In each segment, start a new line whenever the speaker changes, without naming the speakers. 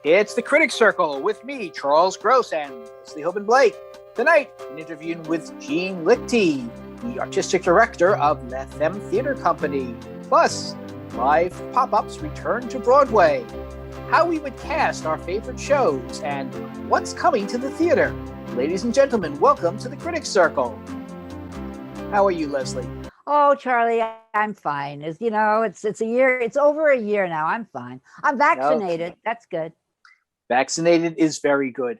It's the Critics Circle with me, Charles Gross, and Leslie Hoban Blake. Tonight, an interview with Jean Lichty, the artistic director of LA Femme Theater Company. Plus, live pop-ups return to Broadway, how we would cast our favorite shows, and what's coming to the theater. Ladies and gentlemen, welcome to the Critics Circle. How are you, Leslie?
Oh, Charlie, I'm fine. As you know, it's a year. It's over a year now. I'm fine. I'm vaccinated. Okay. That's good.
Vaccinated is very good.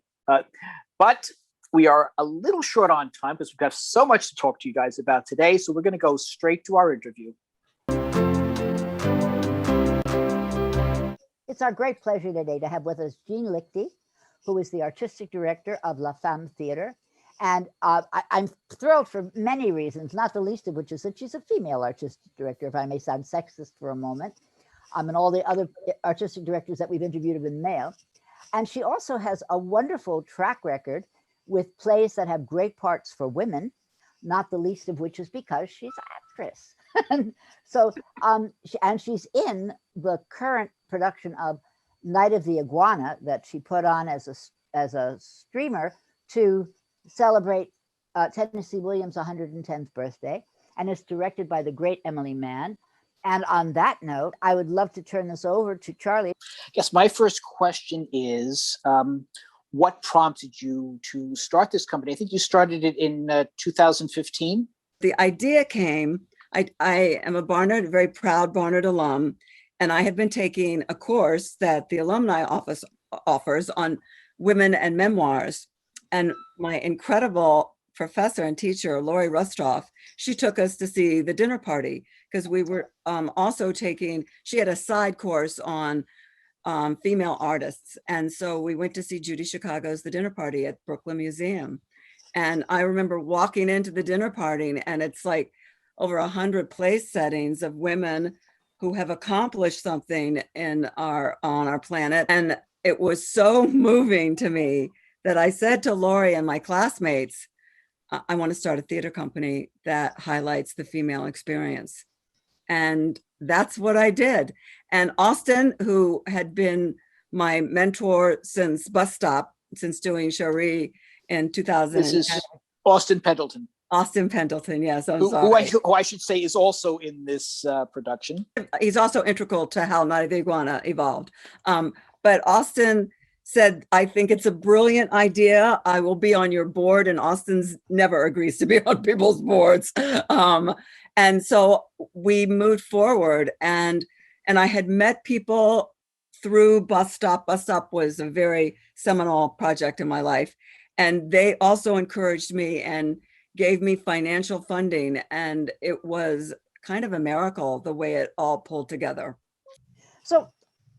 But we are a little short on time because we've got so much to talk to you guys about today. So we're going to go straight to our interview.
It's our great pleasure today to have with us Jean Lichty, who is the artistic director of LA Femme Theater. And I'm thrilled for many reasons, not the least of which is that she's a female artistic director, if I may sound sexist for a moment. And all the other artistic directors that we've interviewed have been male. And she also has a wonderful track record with plays that have great parts for women, not the least of which is because she's an actress. So, and she's in the current production of Night of the Iguana that she put on as a streamer to celebrate Tennessee Williams' 110th birthday, and is directed by the great Emily Mann. And on that note, I would love to turn this over to Charlie.
Yes, my first question is, what prompted you to start this company? I think you started it in 2015.
The idea came, I am a Barnard, a very proud Barnard alum, and I had been taking a course that the alumni office offers on women and memoirs. And my incredible professor and teacher, Lori Rustoff, she took us to see The Dinner Party, because we were also taking, she had a side course on female artists. And so we went to see Judy Chicago's The Dinner Party at Brooklyn Museum. And I remember walking into the dinner party, and it's like over 100 place settings of women who have accomplished something on our planet. And it was so moving to me that I said to Lori and my classmates, I want to start a theater company that highlights the female experience. And that's what I did. And Austin, who had been my mentor since Bus Stop, since doing Cherie in 2000.
This is Austin Pendleton.
Austin Pendleton, yes.
Who I should say is also in this production.
He's also integral to how Night of the Iguana evolved. But Austin said, I think it's a brilliant idea. I will be on your board. And Austin's never agrees to be on people's boards. And so we moved forward, and I had met people through Bus Stop. Bus Stop was a very seminal project in my life. And they also encouraged me and gave me financial funding. And it was kind of a miracle the way it all pulled together.
So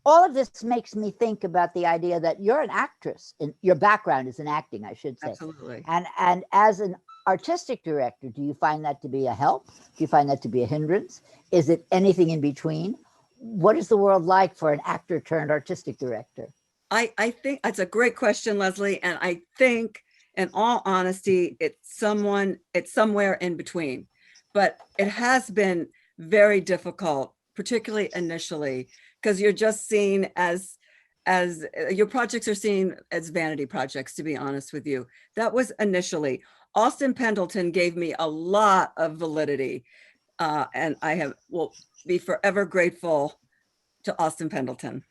all of this makes me think about the idea that you're an actress, and your background is in acting, I should say.
Absolutely.
And as an artistic director, do you find that to be a help? Do you find that to be a hindrance? Is it anything in between? What is the world like for an actor turned artistic director?
I think that's a great question, Leslie. And I think, in all honesty, it's somewhere in between. But it has been very difficult, particularly initially, because you're just seen as your projects are seen as vanity projects, to be honest with you. That was initially. Austin Pendleton gave me a lot of validity, and I will be forever grateful to Austin Pendleton.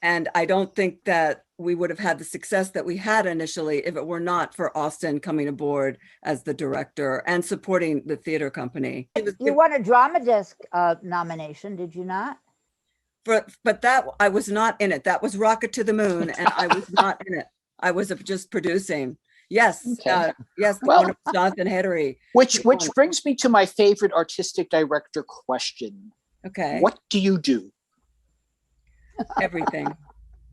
And I don't think that we would have had the success that we had initially if it were not for Austin coming aboard as the director and supporting the theater company.
You won a Drama Desk nomination, did you not?
But that, I was not in it. That was Rocket to the Moon, and I was not in it. I was just producing. Yes, okay. Yes, well, Jonathan Heddery.
Which brings me to my favorite artistic director question.
Okay.
What do you do?
Everything.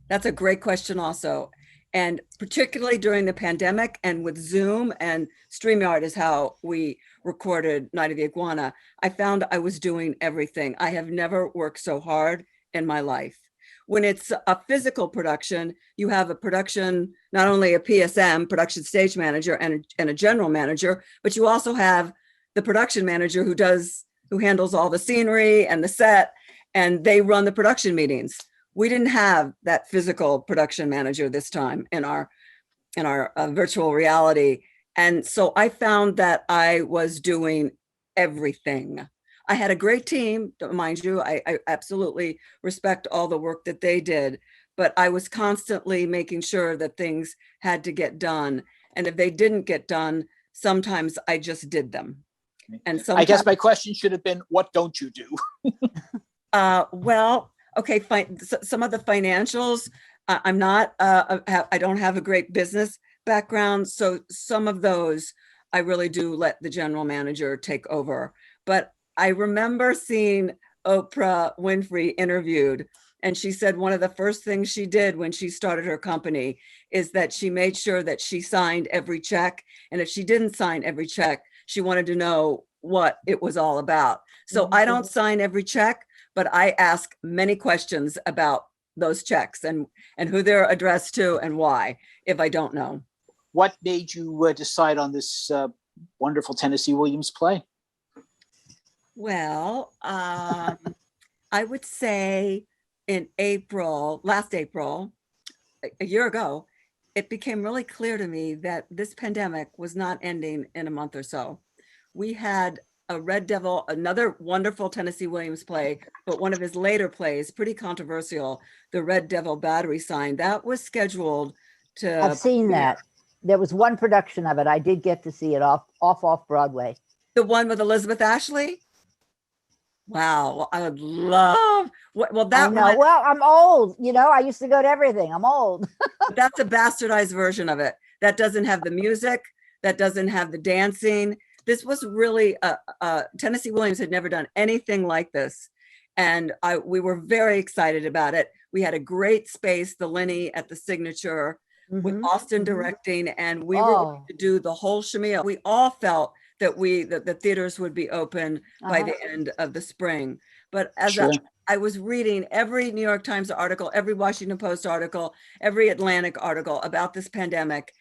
That's a great question also. And particularly during the pandemic and with Zoom and StreamYard is how we recorded Night of the Iguana, I found I was doing everything. I have never worked so hard in my life. When it's a physical production, you have a production, not only a PSM, production stage manager, and a general manager, but you also have the production manager who handles all the scenery and the set, and they run the production meetings. we didn't have that physical production manager this time in our virtual reality. And so I found that I was doing everything. I had a great team, mind you. I absolutely respect all the work that they did, but I was constantly making sure that things had to get done. And if they didn't get done, sometimes I just did them. And
I guess my question should have been, what don't you do?
Well, okay, fine. Some of the financials, I'm not, I don't have a great business background. So some of those I really do let the general manager take over. But I remember seeing Oprah Winfrey interviewed, and she said one of the first things she did when she started her company is that she made sure that she signed every check. And if she didn't sign every check, she wanted to know what it was all about. So I don't sign every check, but I ask many questions about those checks and who they're addressed to and why, if I don't know.
What made you decide on this wonderful Tennessee Williams play?
Well, I would say in last April, a year ago, it became really clear to me that this pandemic was not ending in a month or so. We had a Red Devil, another wonderful Tennessee Williams play, but one of his later plays, pretty controversial, the Red Devil Battery Sign, that was scheduled to—
I've seen that. There was one production of it. I did get to see it off Broadway.
The one with Elizabeth Ashley? Wow, well, I would love, well, that
I know.
one,
Well, I'm old, I used to go to everything. I'm old.
that's a bastardized version of it. That doesn't have the music, that doesn't have the dancing. This was really, Tennessee Williams had never done anything like this. And we were very excited about it. We had a great space, the Linney at the Signature, with Austin directing, and we were going to do the whole shamil. We all felt that the theaters would be open by the end of the spring. But as I was reading every New York Times article, every Washington Post article, every Atlantic article about this pandemic,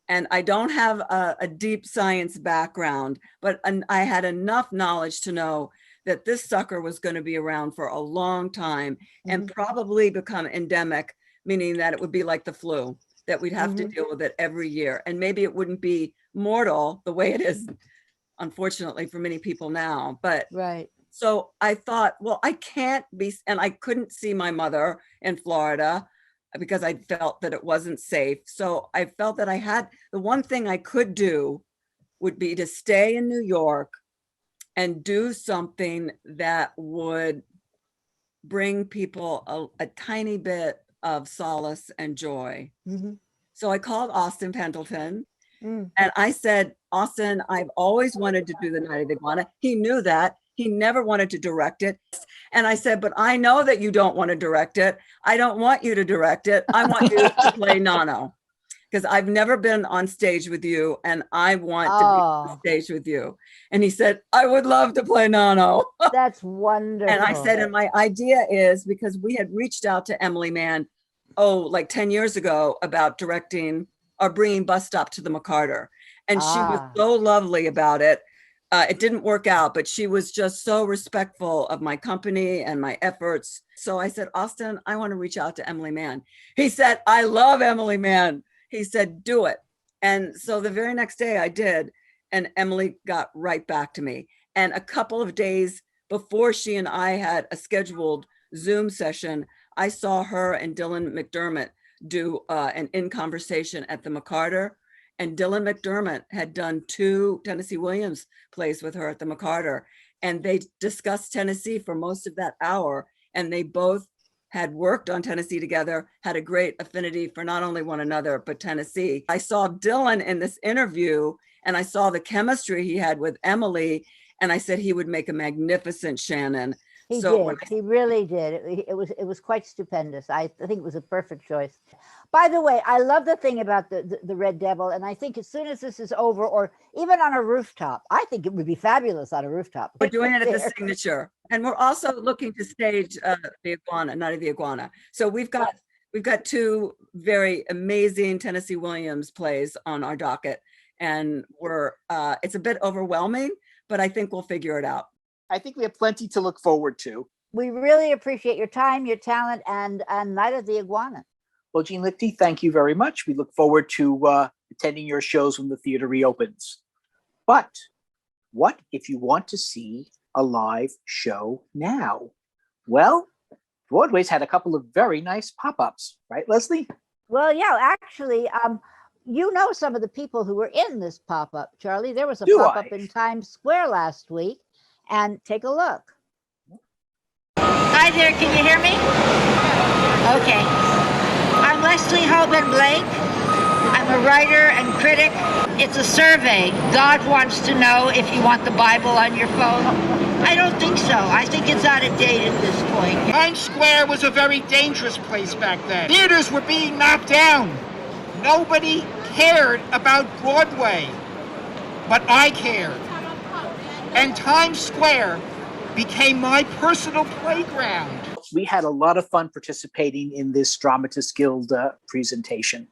and I don't have a deep science background, but I had enough knowledge to know that this sucker was going to be around for a long time and probably become endemic, meaning that it would be like the flu, that we'd have to deal with it every year. And maybe it wouldn't be mortal the way it is, unfortunately, for many people now. But so I thought, well, I can't be, and I couldn't see my mother in Florida because I felt that it wasn't safe. So I felt that the one thing I could do would be to stay in New York and do something that would bring people a tiny bit of solace and joy. So I called Austin Pendleton and I said, Austin, I've always wanted to do the Night of the Iguana. He knew that. He never wanted to direct it. And I said, but I know that you don't want to direct it. I don't want you to direct it. I want you to play Nano, because I've never been on stage with you and I want to be on stage with you. And he said, I would love to play Nano.
That's wonderful.
And I said, and my idea is, because we had reached out to Emily Mann, like 10 years ago, about directing or bringing Bus Stop to the McCarter. And she was so lovely about it. It didn't work out, but she was just so respectful of my company and my efforts. So I said, Austin, I want to reach out to Emily Mann. He said, I love Emily Mann. He said, do it. And so the very next day I did, and Emily got right back to me. And a couple of days before she and I had a scheduled Zoom session, I saw her and Dylan McDermott do an In Conversation at the McCarter. And Dylan McDermott had done 2 Tennessee Williams plays with her at the McCarter. And they discussed Tennessee for most of that hour. And they both had worked on Tennessee together, had a great affinity for not only one another, but Tennessee. I saw Dylan in this interview and I saw the chemistry he had with Emily. And I said he would make a magnificent Shannon.
He did. He really did. It was quite stupendous. I think it was a perfect choice. By the way, I love the thing about the Red Devil, and I think as soon as this is over, or even on a rooftop, I think it would be fabulous on a rooftop.
We're doing it at the Signature, and we're also looking to stage the Iguana, Night of the Iguana. So we've got 2 very amazing Tennessee Williams plays on our docket, and it's a bit overwhelming, but I think we'll figure it out.
I think we have plenty to look forward to.
We really appreciate your time, your talent, and Night of the Iguana.
Well, Jean Lichty, thank you very much. We look forward to attending your shows when the theater reopens. But what if you want to see a live show now? Well, Broadway's had a couple of very nice pop-ups, right, Leslie?
Well, yeah, actually, you know some of the people who were in this pop-up, Charlie. There was a
Do
pop-up
I?
in Times Square last week, and take a look.
Hi there, can you hear me? Okay. I'm Leslie Hoban Blake. I'm a writer and critic. It's a survey. God wants to know if you want the Bible on your phone. I don't think so. I think it's out of date at this point.
Times Square was a very dangerous place back then. Theaters were being knocked down. Nobody cared about Broadway, but I cared. And Times Square became my personal playground.
We had a lot of fun participating in this Dramatists Guild presentation.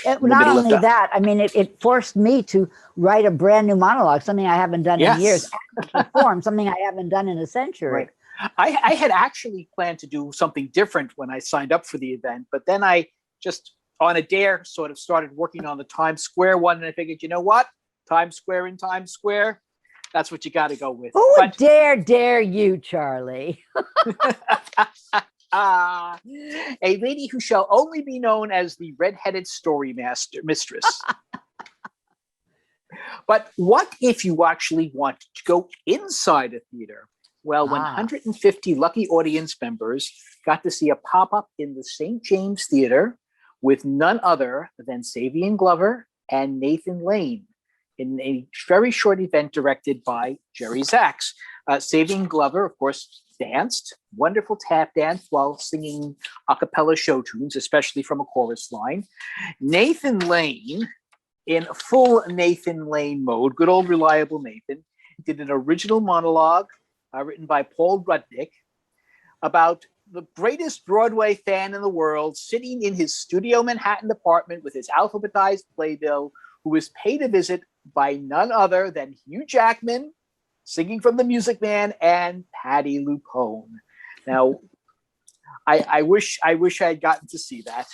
Not only that, I mean, it forced me to write a brand new monologue, something I haven't done in years, and perform something I haven't done in a century.
Right. I had actually planned to do something different when I signed up for the event, but then I just, on a dare, sort of started working on the Times Square one, and I figured, you know what? Times Square in Times Square, that's what you got to go with.
Who would dare you, Charlie?
A lady who shall only be known as the red-headed story mistress. But what if you actually want to go inside a theater? Well, 150 lucky audience members got to see a pop-up in the St. James Theater with none other than Savion Glover and Nathan Lane in a very short event directed by Jerry Zaks. Savion Glover, of course, danced, wonderful tap dance while singing a cappella show tunes, especially from a chorus line. Nathan Lane, in full Nathan Lane mode, good old reliable Nathan, did an original monologue written by Paul Rudnick about the greatest Broadway fan in the world sitting in his studio Manhattan apartment with his alphabetized playbill, who was paid a visit by none other than Hugh Jackman, singing from The Music Man, and Patti LuPone. Now, I wish I had gotten to see that.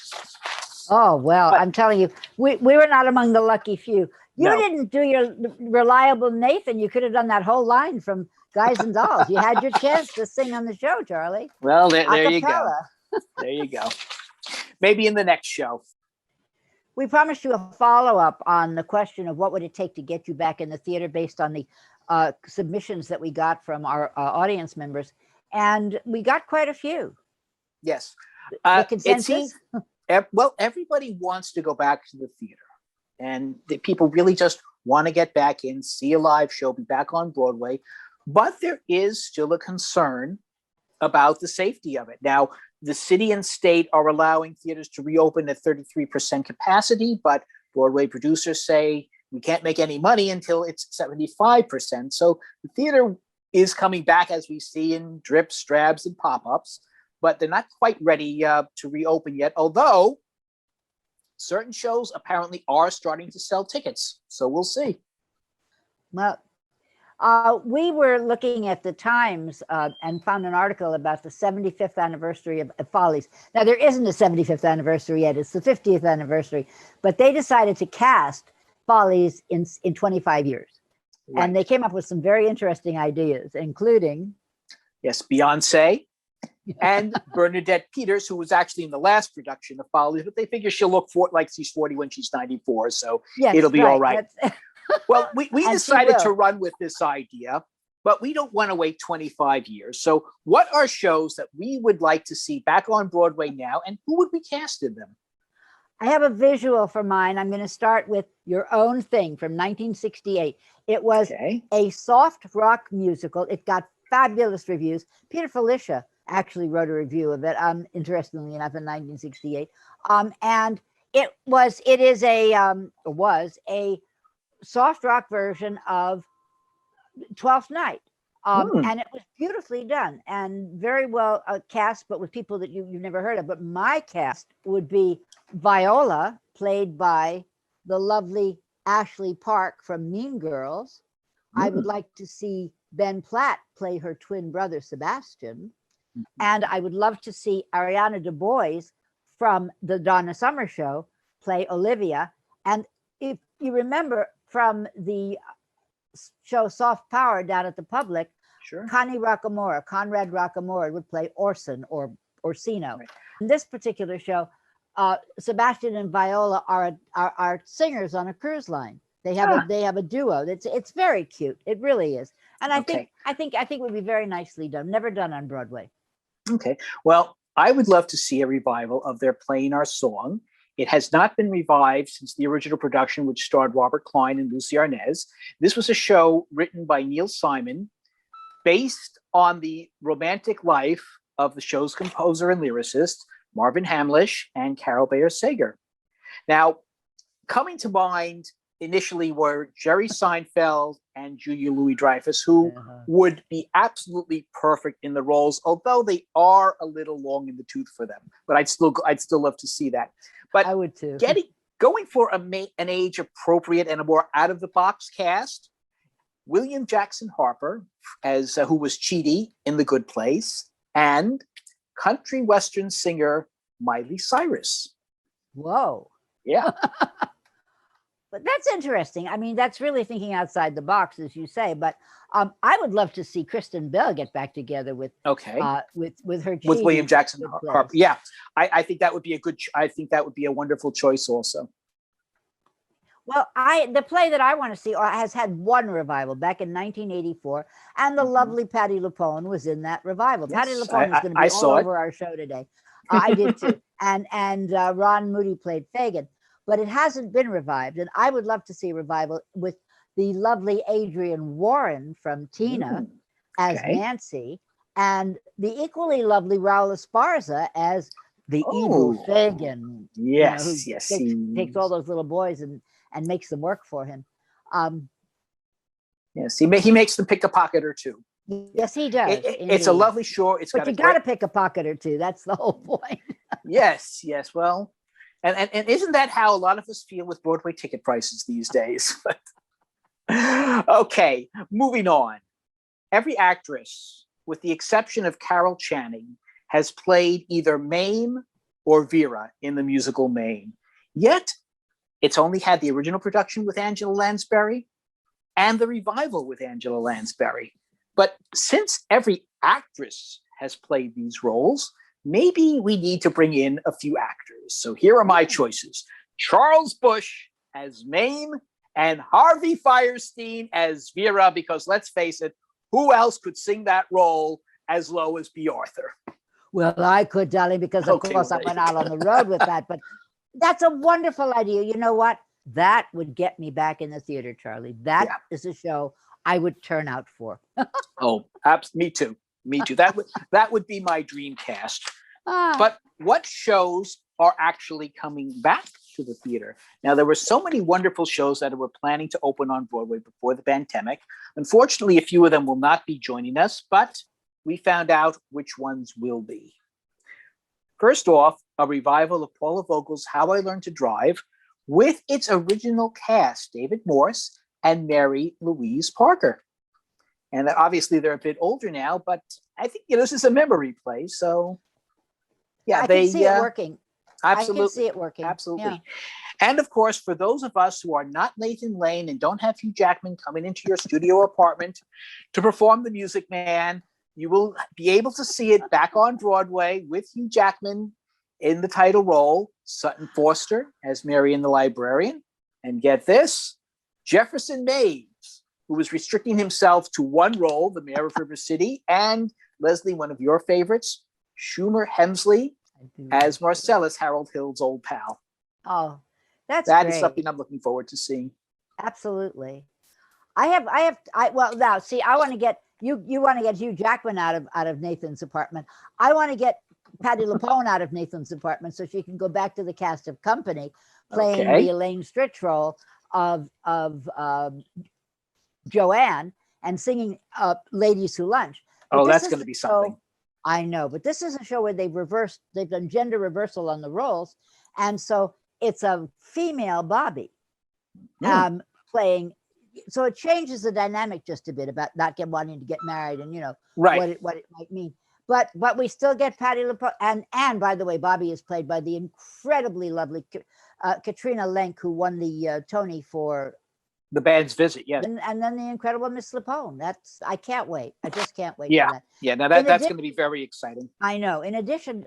Oh, well,
But-
I'm telling you, we were not among the lucky few. You
No.
didn't do your reliable Nathan. You could have done that whole line from Guys and Dolls. You had your chance to sing on the show, Charlie.
Well, there you go.
Acapella.
There you go. Maybe in the next show.
We promised you a follow-up on the question of what would it take to get you back in the theater based on the submissions that we got from our audience members. And we got quite a few.
Yes.
The
It
consensus?
seems, well, everybody wants to go back to the theater. And the people really just want to get back in, see a live show, be back on Broadway. But there is still a concern about the safety of it. Now, the city and state are allowing theaters to reopen at 33% capacity, but Broadway producers say we can't make any money until it's 75%. So the theater is coming back, as we see, in drips, drabs, and pop-ups, but they're not quite ready to reopen yet, although certain shows apparently are starting to sell tickets. So we'll see.
Well, we were looking at the Times and found an article about the 75th anniversary of Follies. Now, there isn't a 75th anniversary yet. It's the 50th anniversary. But they decided to cast Follies in 25 years.
Right.
And they came up with some very interesting ideas, including...
Yes, Beyonce and Bernadette Peters, who was actually in the last production of Follies, but they figure she'll look like she's 40 when she's 94. So
Yes,
it'll be all right.
That's-
Well, we
And she
decided to
will.
run with this idea, but we don't want to wait 25 years. So what are shows that we would like to see back on Broadway now, and who would we cast in them?
I have a visual for mine. I'm going to start with Your Own Thing from 1968. It was
Okay.
a soft rock musical. It got fabulous reviews. Peter Felicia actually wrote a review of it, interestingly enough, in 1968. And it was a soft rock version of Twelfth Night. And it was beautifully done and very well cast, but with people that you've never heard of. But my cast would be Viola, played by the lovely Ashley Park from Mean Girls. I would like to see Ben Platt play her twin brother Sebastian, and I would love to see Ariana DeBois from the Donna Summer show play Olivia. And if you remember from the show Soft Power down at the Public,
Sure.
Conrad Rockamora would play Orson or Orsino.
Right.
In this particular show, Sebastian and Viola are singers on a cruise line. They have a duo. It's very cute. It really is. And I think it would be very nicely done. Never done on Broadway.
Okay. Well, I would love to see a revival of their Playing Our Song. It has not been revived since the original production, which starred Robert Klein and Lucy Arnaz. This was a show written by Neil Simon, based on the romantic life of the show's composer and lyricist, Marvin Hamlish and Carol Bayer Sager. Now, coming to mind initially were Jerry Seinfeld and Julia Louis-Dreyfus, who would be absolutely perfect in the roles, although they are a little long in the tooth for them. But I'd still love to see that. But
I would too.
Going for an age appropriate and a more out of the box cast, William Jackson Harper as who was Chidi in The Good Place, and country western singer Miley Cyrus.
Whoa.
Yeah.
But that's interesting. I mean, that's really thinking outside the box, as you say. But I would love to see Kristen Bell get back together with with her
with William Jackson Harper. Yeah, I think that would be a wonderful choice also.
Well, the play that I want to see has had one revival back in 1984, and the lovely Patti LuPone was in that revival.
Yes,
Patti LuPone is going to be all over our show today. I did too, and Ron Moody played Fagin. But it hasn't been revived. And I would love to see a revival with the lovely Adrienne Warren from Tina as Nancy, and the equally lovely Raul Esparza as the evil Fagin.
Yes,
who takes all those little boys and makes them work for him.
Yes, he makes them pick a pocket or two.
Yes, he does.
It's a lovely show.
But you got to pick a pocket or two. That's the whole point.
Yes. Well, and isn't that how a lot of us feel with Broadway ticket prices these days? Okay, moving on. Every actress, with the exception of Carol Channing, has played either Mame or Vera in the musical Mame. Yet, it's only had the original production with Angela Lansbury and the revival with Angela Lansbury. But since every actress has played these roles, maybe we need to bring in a few actors. So here are my choices. Charles Busch as Mame and Harvey Fierstein as Vera, because let's face it, who else could sing that role as low as B. Arthur?
Well, I could, darling, because of course I went out on the road with that. But that's a wonderful idea. You know what? That would get me back in the theater, Charlie. That is a show I would turn out for.
Me too. That would be my dream cast. But what shows are actually coming back to the theater? Now, there were so many wonderful shows that were planning to open on Broadway before the pandemic. Unfortunately, a few of them will not be joining us, but we found out which ones will be. First off, a revival of Paula Vogel's How I Learned to Drive with its original cast, David Morse and Mary Louise Parker. And obviously they're a bit older now, but I think this is a memory play. So yeah,
I can see it working.
Absolutely.
I can see it working.
Absolutely.
Yeah.
And of course, for those of us who are not Nathan Lane and don't have Hugh Jackman coming into your studio apartment to perform The Music Man, you will be able to see it back on Broadway with Hugh Jackman in the title role, Sutton Foster as Marion the Librarian, and get this, Jefferson Mays, who was restricting himself to one role, the Mayor of River City, and Leslie, one of your favorites, Schumer Hemsley as Marcellus, Harold Hill's old pal.
Oh, that
great.
Is
something I'm looking forward to seeing.
Absolutely. I want to get you want to get Hugh Jackman out of Nathan's apartment. I want to get Patti LuPone out of Nathan's apartment so she can go back to the cast of Company, playing the Elaine Stritch role of Joanne and singing Ladies Who Lunch.
But that's going to be something.
I know, but this is a show where they've done gender reversal on the roles. And so it's a female Bobby playing so it changes the dynamic just a bit about not wanting to get married and,
Right.
what it might mean. But we still get Patti LuPone. And by the way, Bobby is played by the incredibly lovely Katrina Lenk, who won the Tony for
The Band's Visit, yes.
and then the incredible Miss LuPone. I can't wait. I just can't wait
Yeah.
for that.
Yeah, now
In
that's going to be very exciting.
I know. In addition,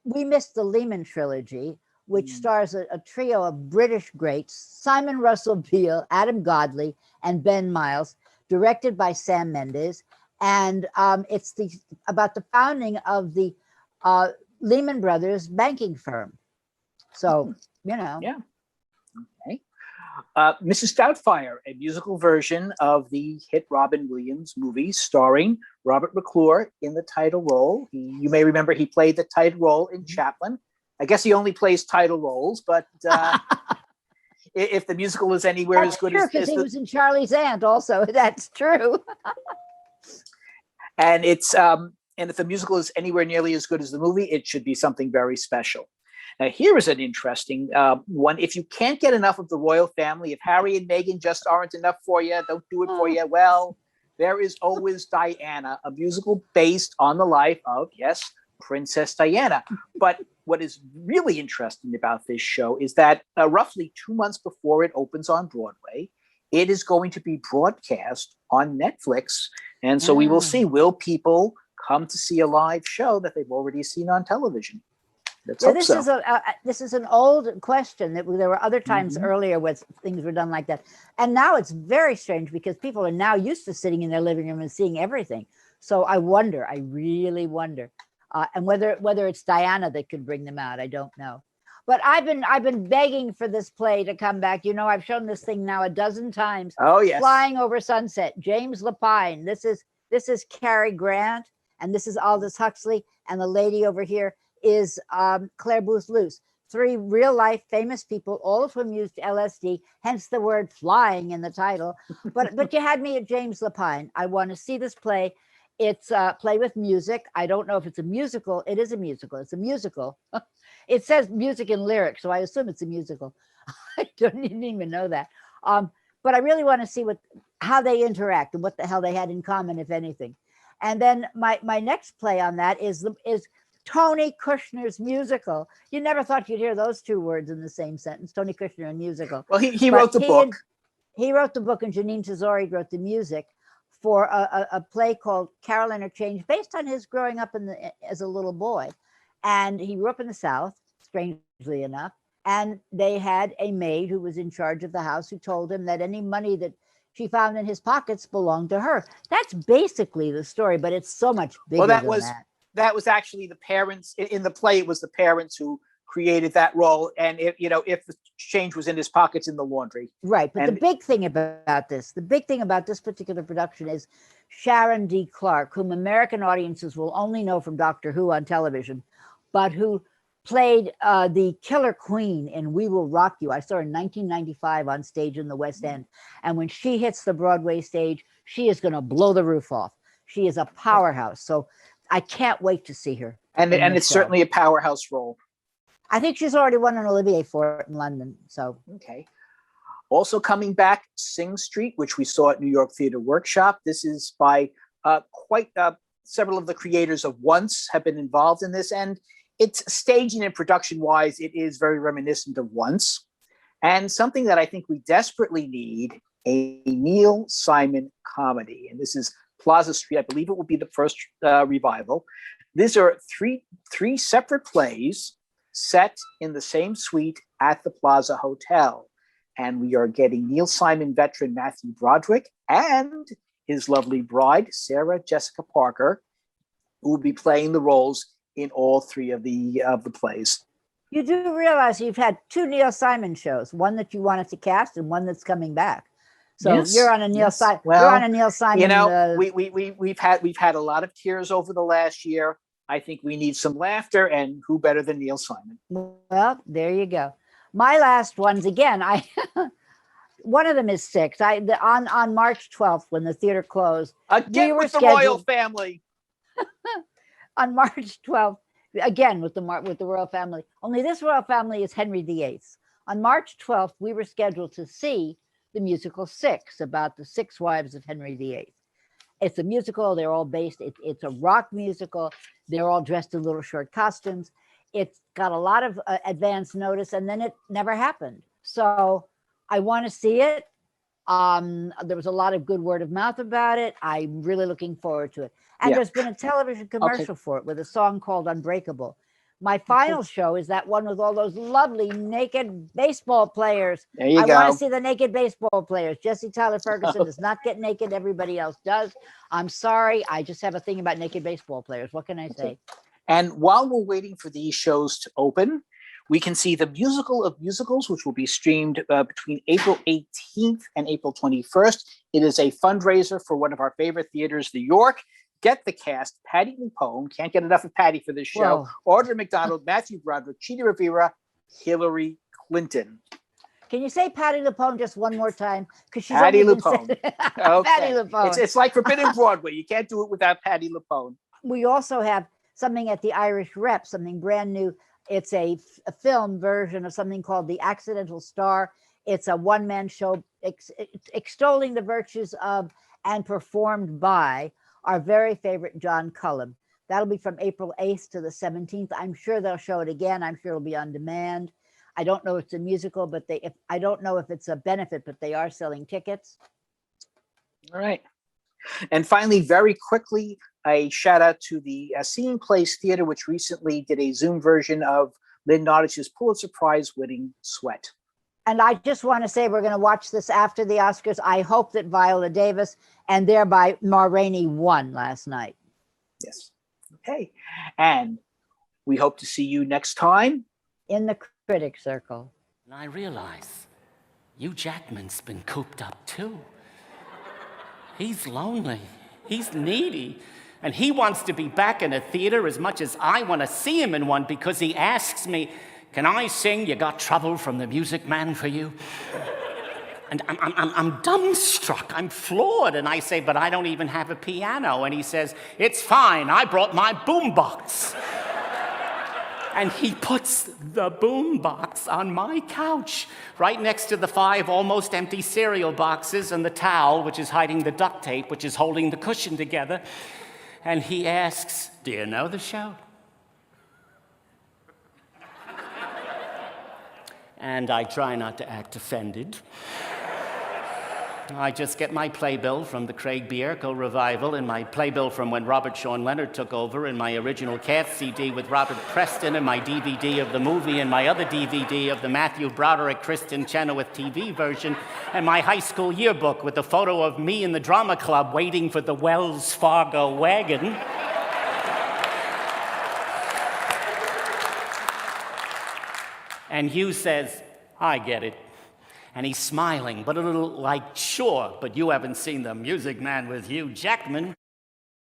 we missed the Lehman trilogy, which stars a trio of British greats, Simon Russell Beale, Adam Godley, and Ben Miles, directed by Sam Mendes. And it's about the founding of the Lehman Brothers banking firm. So,
Yeah. Okay. Mrs. Doubtfire, a musical version of the hit Robin Williams movie starring Robert McClure in the title role. You may remember he played the title role in Chaplin. I guess he only plays title roles, but if the musical is anywhere as good as
he was in Charlie's Aunt also. That's true.
And if the musical is anywhere nearly as good as the movie, it should be something very special. Now, here is an interesting one. If you can't get enough of the royal family, if Harry and Meghan just aren't enough for you, don't do it for you, well, there is always Diana, a musical based on the life of, yes, Princess Diana. But what is really interesting about this show is that roughly 2 months before it opens on Broadway, it is going to be broadcast on Netflix. And so we will see, will people come to see a live show that they've already seen on television? Let's hope so.
This is an old question. There were other times earlier where things were done like that. And now it's very strange because people are now used to sitting in their living room and seeing everything. So I really wonder. And whether it's Diana that could bring them out, I don't know. But I've been begging for this play to come back. I've shown this thing now a dozen times.
Oh, yes.
Flying Over Sunset, James Lapine. This is Cary Grant, and this is Aldous Huxley, and the lady over here is Claire Booth Luce. 3 real life famous people, all of whom used LSD, hence the word flying in the title. But you had me at James Lapine. I want to see this play. It's a play with music. I don't know if it's a musical. It is a musical. It's a musical. It says music and lyrics, so I assume it's a musical. I didn't even know that. But I really want to see how they interact and what the hell they had in common, if anything. And then my next play on that is Tony Kushner's musical. You never thought you'd hear those 2 words in the same sentence, Tony Kushner and musical.
Well, he wrote the book.
He wrote the book, and Janine Tesori wrote the music for a play called Carol Interchange, based on his growing up as a little boy. And he grew up in the South, strangely enough. And they had a maid who was in charge of the house who told him that any money that she found in his pockets belonged to her. That's basically the story, but it's so much bigger than that.
That was actually the parents in the play. It was the parents who created that role. And if the change was in his pockets in the laundry. Right.
But the big thing about this particular production is Sharon D. Clarke, whom American audiences will only know from Doctor Who on television, but who played the Killer Queen in We Will Rock You. I saw her in 1995 on stage in the West End. And when she hits the Broadway stage, she is going to blow the roof off. She is a powerhouse. So I can't wait to see her.
And it's certainly a powerhouse role.
I think she's already won an Olivier for it in London. So
okay. Also coming back, Sing Street, which we saw at New York Theatre Workshop. This is by several of the creators of Once have been involved in this, and it's staging and production-wise, it is very reminiscent of Once, and something that I think we desperately need, a Neil Simon comedy. And this is Plaza Street. I believe it will be the first revival. These are three separate plays set in the same suite at the Plaza Hotel. And we are getting Neil Simon veteran Matthew Broderick and his lovely bride, Sarah Jessica Parker, who will be playing the roles in all 3 of the plays.
You do realize you've had 2 Neil Simon shows, one that you wanted to cast and one that's coming back. So yes, you're on a Neil Simon. Well, you're on a Neil Simon.
You know, we've had a lot of tears over the last year. I think we need some laughter, and who better than Neil Simon?
Well, there you go. My last ones again. One of them is 6. On March 12th, when the theater closed,
again with the royal family.
On March 12th, again with the royal family. Only this royal family is Henry VIII. On March 12th, we were scheduled to see the musical Six, about the six wives of Henry VIII. It's a musical. They're all based. It's a rock musical. They're all dressed in little short costumes. It's got a lot of advance notice, and then it never happened. So I want to see it. There was a lot of good word of mouth about it. I'm really looking forward to it. And there's been a television commercial for it with a song called Unbreakable. My final show is that one with all those lovely naked baseball players.
There you
I
go.
want to see the naked baseball players. Jesse Tyler Ferguson does not get naked. Everybody else does. I'm sorry. I just have a thing about naked baseball players. What can I say?
And while we're waiting for these shows to open, we can see the musical of musicals, which will be streamed between April 18th and April 21st. It is a fundraiser for one of our favorite theaters, New York. Get the cast: Patti LuPone, can't get enough of Patti for this show, Audra McDonald, Matthew Broderick, Chita Rivera, Hillary Clinton.
Can you say Patti LuPone just one more time? Because she's
Patti
only been
LuPone.
said-
Okay.
Patti LuPone.
It's like Forbidden Broadway. You can't do it without Patti LuPone.
We also have something at the Irish Rep, something brand new. It's a film version of something called The Accidental Star. It's a one-man show extolling the virtues of and performed by our very favorite John Cullum. That'll be from April 8th to the 17th. I'm sure they'll show it again. I'm sure it'll be on demand. I don't know if it's a musical, but I don't know if it's a benefit, but they are selling tickets.
All right. And finally, very quickly, a shout out to the Seeing Place Theater, which recently did a Zoom version of Lynn Nottish's Pulitzer Prize winning Sweat.
And I just want to say we're going to watch this after the Oscars. I hope that Viola Davis and thereby Ma Rainey won last night.
Yes. Okay. And we hope to see you next time
in the critic circle.
And I realize Hugh Jackman's been cooped up too. He's lonely, he's needy, and he wants to be back in a theater as much as I want to see him in one, because he asks me, "Can I sing You Got Trouble from the Music Man for you?" And I'm dumbstruck, I'm floored, and I say, "But I don't even have a piano." And he says, "It's fine, I brought my boombox." And he puts the boombox on my couch, right next to the 5 almost empty cereal boxes and the towel, which is hiding the duct tape, which is holding the cushion together. And he asks, "Do you know the show?" And I try not to act offended. I just get my playbill from the Craig Bierko revival and my playbill from when Robert Sean Leonard took over, and my original Cats CD with Robert Preston, and my DVD of the movie, and my other DVD of the Matthew Broderick, Kristen Chenoweth TV version, and my high school yearbook with a photo of me in the drama club waiting for the Wells Fargo wagon. And Hugh says, "I get it." And he's smiling, but a little like, "Sure, but you haven't seen The Music Man with Hugh Jackman."